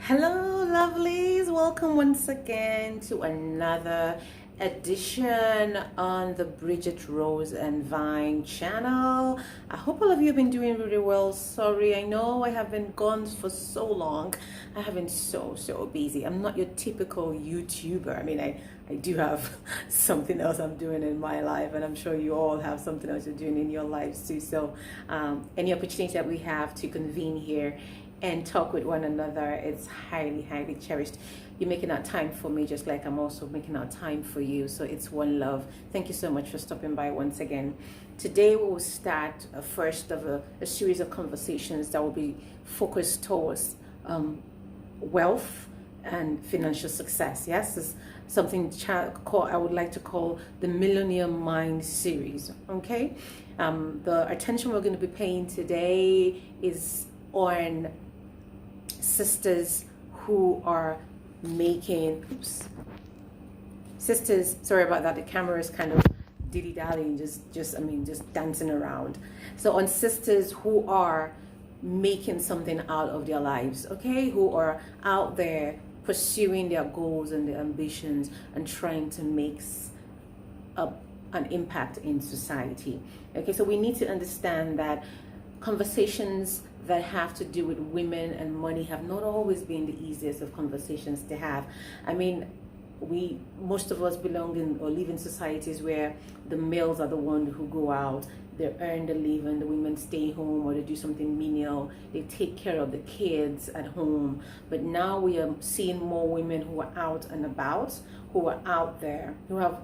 Hello, lovelies. Welcome once again to another edition on the Bridget Rose and Vine channel. I hope all of you have been doing really well. Sorry, I know I have been gone for so long. I have been so busy. I'm not your typical YouTuber. I do have something else I'm doing in my life, and I'm sure you all have something else you're doing in your lives too. So any opportunity that we have to convene here and talk with one another, it's highly cherished. You're making out time for me just like I'm also making out time for you, so it's one love. Thank you so much for stopping by once again. Today we will start a first of a series of conversations that will be focused towards wealth and financial success. Yes, this is something I would like to call the Millionaire Mind series. Okay, the attention we're going to be paying today is on sisters who are making sisters, sorry about that, the camera is kind of dilly-dallying, just dancing around. So on sisters who are making something out of their lives, okay, who are out there pursuing their goals and their ambitions and trying to make an impact in society. Okay, so we need to understand that conversations that have to do with women and money have not always been the easiest of conversations to have. Most of us belong in or live in societies where the males are the ones who go out, they earn the living, the women stay home or they do something menial, they take care of the kids at home. But now we are seeing more women who are out and about, who are out there, who are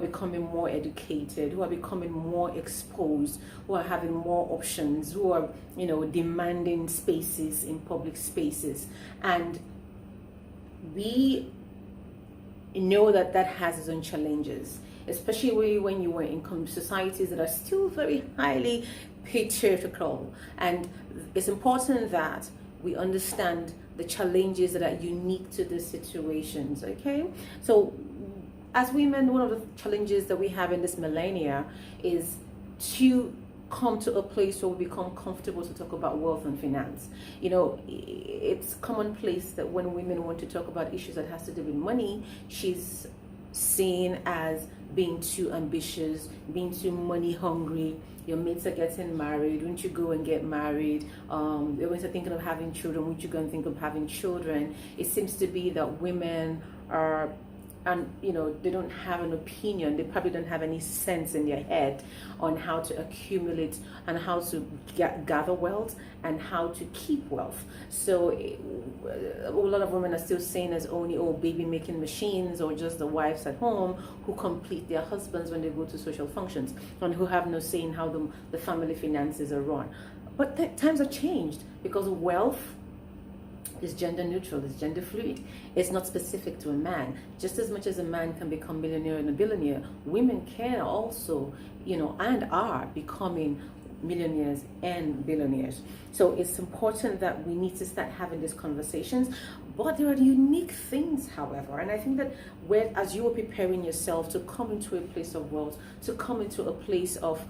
becoming more educated, who are becoming more exposed, who are having more options, who are, demanding spaces in public spaces. And we know that has its own challenges, especially when you were in societies that are still very highly patriarchal. And it's important that we understand the challenges that are unique to the situations, okay? So as women, one of the challenges that we have in this millennia is to come to a place where we become comfortable to talk about wealth and finance. It's commonplace that when women want to talk about issues that has to do with money, she's seen as being too ambitious, being too money hungry. Your mates are getting married, won't you go and get married? They're always thinking of having children, won't you go and think of having children? It seems to be that women are, and they don't have an opinion, they probably don't have any sense in their head on how to accumulate and how to gather wealth and how to keep wealth. So a lot of women are still seen as only baby making machines, or just the wives at home who complete their husbands when they go to social functions, and who have no say in how the family finances are run. But times have changed, because wealth is gender neutral, is gender fluid. It's not specific to a man. Just as much as a man can become millionaire and a billionaire, women can also, and are becoming millionaires and billionaires. So it's important that we need to start having these conversations. But there are unique things, however, and I think that as you are preparing yourself to come into a place of wealth, to come into a place of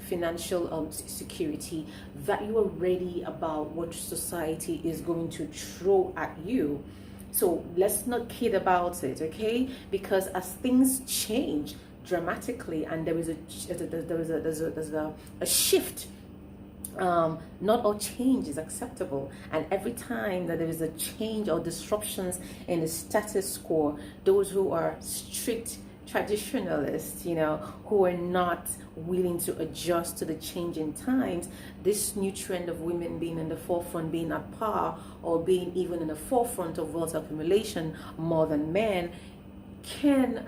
financial security, that you are ready about what society is going to throw at you. So let's not kid about it, okay? Because as things change dramatically, and there's a shift. Not all change is acceptable, and every time that there is a change or disruptions in the status quo, those who are strict traditionalists, who are not willing to adjust to the changing times, this new trend of women being in the forefront, being at par, or being even in the forefront of wealth accumulation more than men, can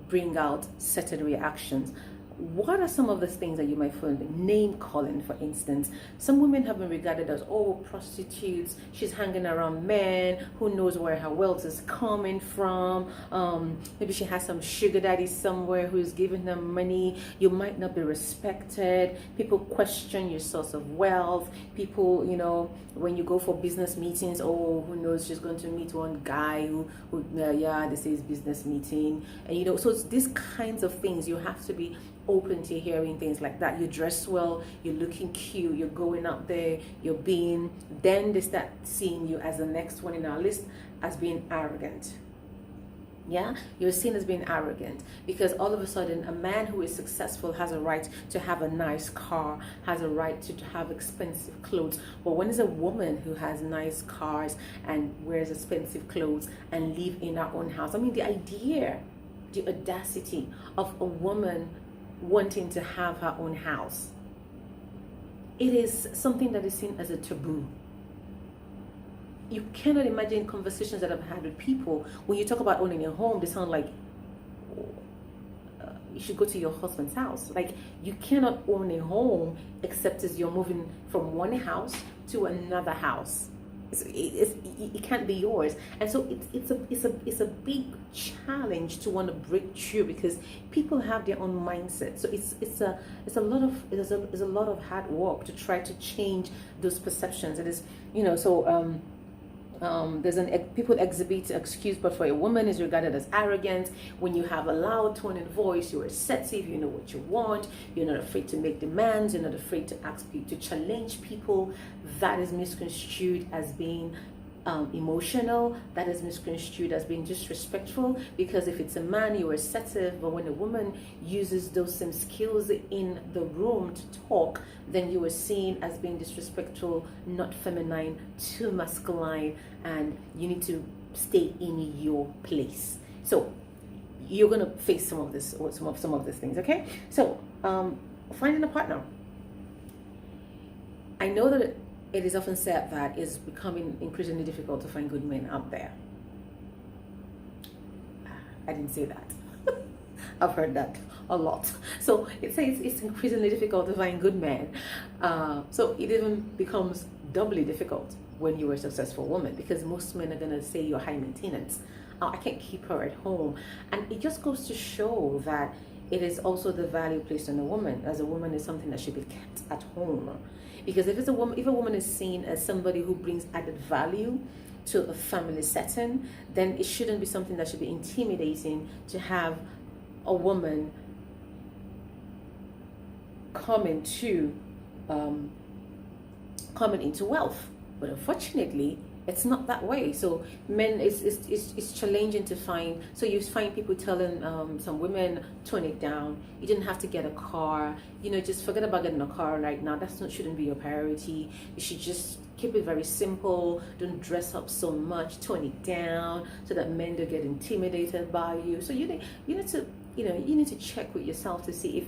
bring out certain reactions. What are some of the things that you might find? Name calling, for instance. Some women have been regarded as, prostitutes, she's hanging around men, who knows where her wealth is coming from. Maybe she has some sugar daddy somewhere who's giving her money. You might not be respected. People question your source of wealth. People, when you go for business meetings, who knows, she's going to meet one guy who this is business meeting. And so it's these kinds of things you have to be open to hearing things like that. You dress well, you're looking cute, you're going out there, then they start seeing you as the next one in our list as being arrogant. Yeah, you're seen as being arrogant because all of a sudden a man who is successful has a right to have a nice car, has a right to have expensive clothes. But when it's a woman who has nice cars and wears expensive clothes and live in her own house, I mean, the idea, the audacity of a woman wanting to have her own house, it is something that is seen as a taboo. You cannot imagine conversations that I've had with people. When you talk about owning a home, they sound like you should go to your husband's house. Like, you cannot own a home except as you're moving from one house to another house. It can't be yours. And so it's a big challenge to want to break through because people have their own mindset. So it's a lot of hard work to try to change those perceptions. It is, people exhibit excuse, but for a woman is regarded as arrogant. When you have a loud tone in voice, you're assertive, you know what you want, you're not afraid to make demands, you're not afraid to ask people, to challenge people. That is misconstrued as being emotional. That is misconstrued as being disrespectful, because if it's a man, you're assertive, but when a woman uses those same skills in the room to talk, then you are seen as being disrespectful, not feminine, too masculine, and you need to stay in your place. So you're gonna face some of this, or some of these things. Okay, so finding a partner. I know that it is often said that it's becoming increasingly difficult to find good men out there. I didn't say that. I've heard that a lot. So it says it's increasingly difficult to find good men. So it even becomes doubly difficult when you're a successful woman, because most men are going to say you're high maintenance. I can't keep her at home. And it just goes to show that it is also the value placed on a woman, as a woman is something that should be kept at home. Because if a woman is seen as somebody who brings added value to a family setting, then it shouldn't be something that should be intimidating to have a woman come into wealth. But unfortunately, it's not that way. So men, it's challenging to find. So you find people telling some women, tone it down. You didn't have to get a car. Just forget about getting a car right now. Shouldn't be your priority. You should just keep it very simple. Don't dress up so much. Tone it down so that men don't get intimidated by you. So you need to check with yourself to see if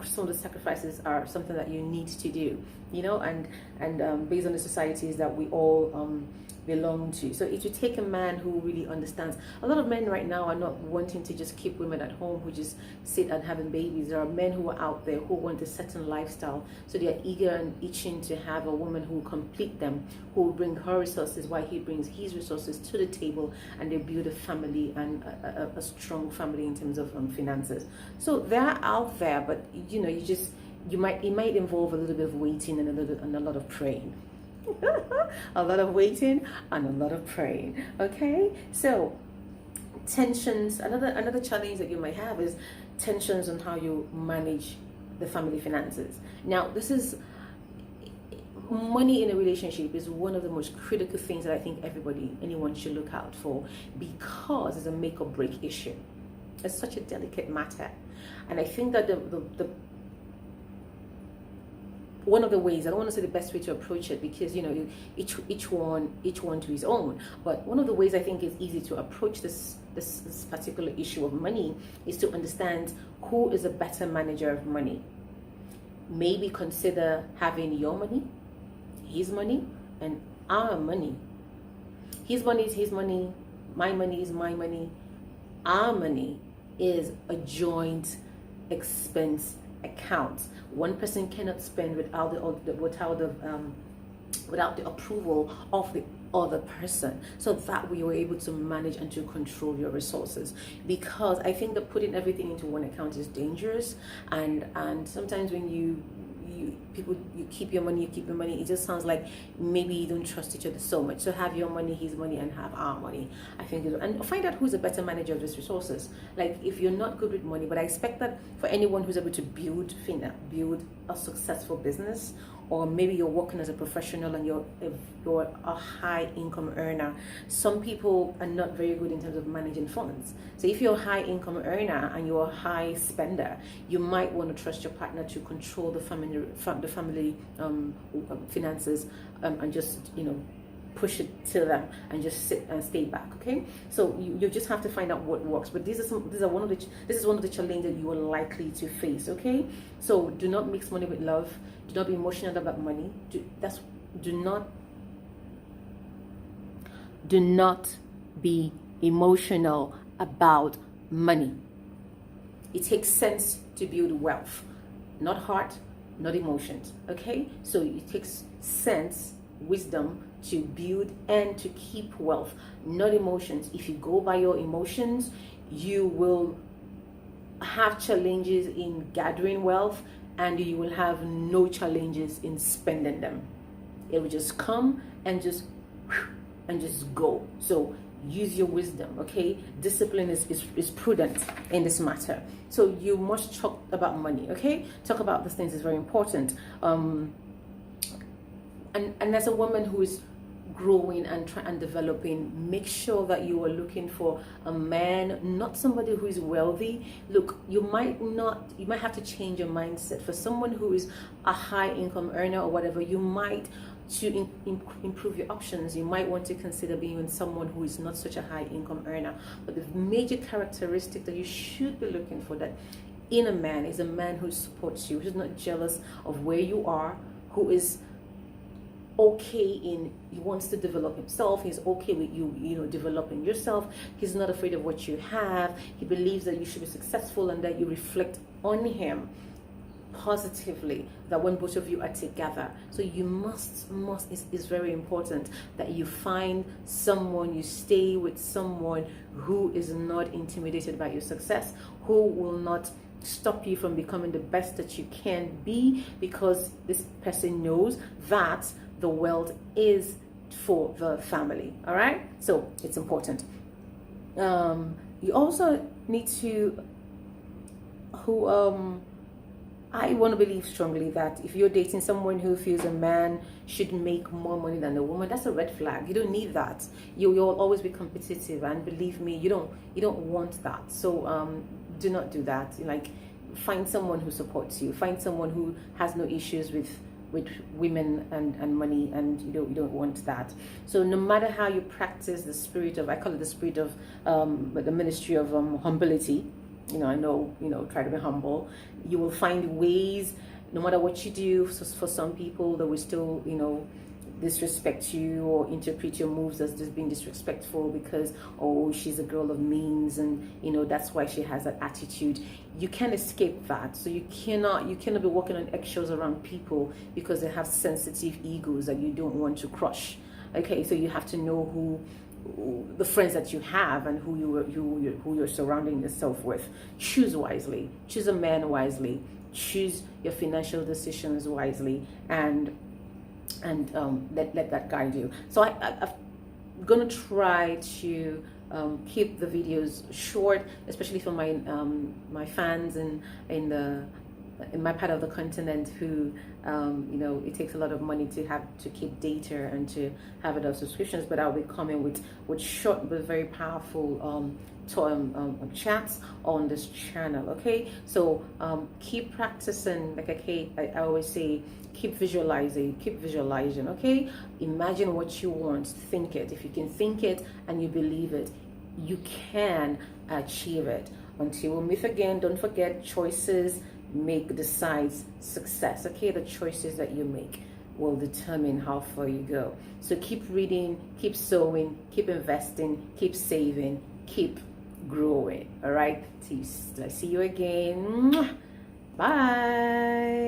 some of the sacrifices are something that you need to do, and based on the societies that we all belong to. So if you take a man who really understands, a lot of men right now are not wanting to just keep women at home who just sit and having babies. There are men who are out there who want a certain lifestyle, so they are eager and itching to have a woman who will complete them, who will bring her resources while he brings his resources to the table, and they build a family, and a strong family in terms of finances. So they're out there, but it might involve a little bit of waiting and a lot of praying. A lot of waiting and a lot of praying. Okay, so tensions. Another challenge that you might have is tensions on how you manage the family finances. Now, this is money in a relationship is one of the most critical things that I think anyone should look out for, because it's a make or break issue. It's such a delicate matter, and I think that the one of the ways, I don't want to say the best way to approach it, because each one to his own, but one of the ways I think is easy to approach this particular issue of money is to understand who is a better manager of money. Maybe consider having your money, his money, and our money. His money is his money, my money is my money. Our money is a joint expense account. One person cannot spend without the approval of the other person, so that we were able to manage and to control your resources. Because I think that putting everything into one account is dangerous, and sometimes when you you keep your money, it just sounds like maybe you don't trust each other so much. So have your money, his money, and have our money. I think, and find out who's a better manager of these resources. Like, if you're not good with money, but I expect that for anyone who's able to build a successful business, or maybe you're working as a professional and you're a high income earner. Some people are not very good in terms of managing funds. So if you're a high income earner and you're a high spender, you might want to trust your partner to control the family finances, and just push it to them and just sit and stay back. Okay, so you just have to find out what works. But this is one of the challenges you are likely to face. Okay, so do not mix money with love. Do not be emotional about money. Do not be emotional about money. It takes sense to build wealth, not heart, not emotions. Okay, so it takes sense, wisdom to build and to keep wealth, not emotions. If you go by your emotions, you will have challenges in gathering wealth, and you will have no challenges in spending them. It will just come and just go. So use your wisdom. Okay, discipline is prudent in this matter. So you must talk about money. Okay, talk about these things is very important. And as a woman who is growing and developing, make sure that you are looking for a man, not somebody who is wealthy. Look, you might have to change your mindset. For someone who is a high income earner or whatever, you might, to improve your options, you might want to consider being with someone who is not such a high income earner. But the major characteristic that you should be looking for that in a man is a man who supports you, who's not jealous of where you are, who is he wants to develop himself. He's okay with you developing yourself. He's not afraid of what you have. He believes that you should be successful and that you reflect on him positively, that when both of you are together. So you must it's very important that you find someone, you stay with someone who is not intimidated by your success, who will not stop you from becoming the best that you can be, because this person knows that the wealth is for the family. All right, so it's important. You also need to I want to believe strongly that if you're dating someone who feels a man should make more money than a woman, that's a red flag. You don't need that. You'll always be competitive, and believe me, you don't want that. So do not do that. Like, find someone who supports you. Find someone who has no issues with women and money, and you don't want that. So no matter how you practice the spirit of, I call it the spirit of the ministry of humility, try to be humble, you will find ways, no matter what you do. So for some people, they will still disrespect you or interpret your moves as just being disrespectful because, oh, she's a girl of means, and that's why she has that attitude. You can't escape that. So you cannot be walking on eggshells around people because they have sensitive egos that you don't want to crush. Okay, so you have to know who the friends that you have and who you're surrounding yourself with. Choose wisely. Choose a man wisely. Choose your financial decisions wisely, and let that guide you. So I'm gonna try to keep the videos short, especially for my fans in my part of the continent who it takes a lot of money to keep data and to have it on subscriptions. But I'll be coming with short but very powerful chats on this channel. Okay, so keep practicing. Like I always say, keep visualizing. Okay, imagine what you want, think it. If you can think it and you believe it, you can achieve it. Until we meet again, don't forget, choices decides success. Okay, the choices that you make will determine how far you go. So keep reading, keep sowing, keep investing, keep saving, keep growing. All right, I see you again. Bye.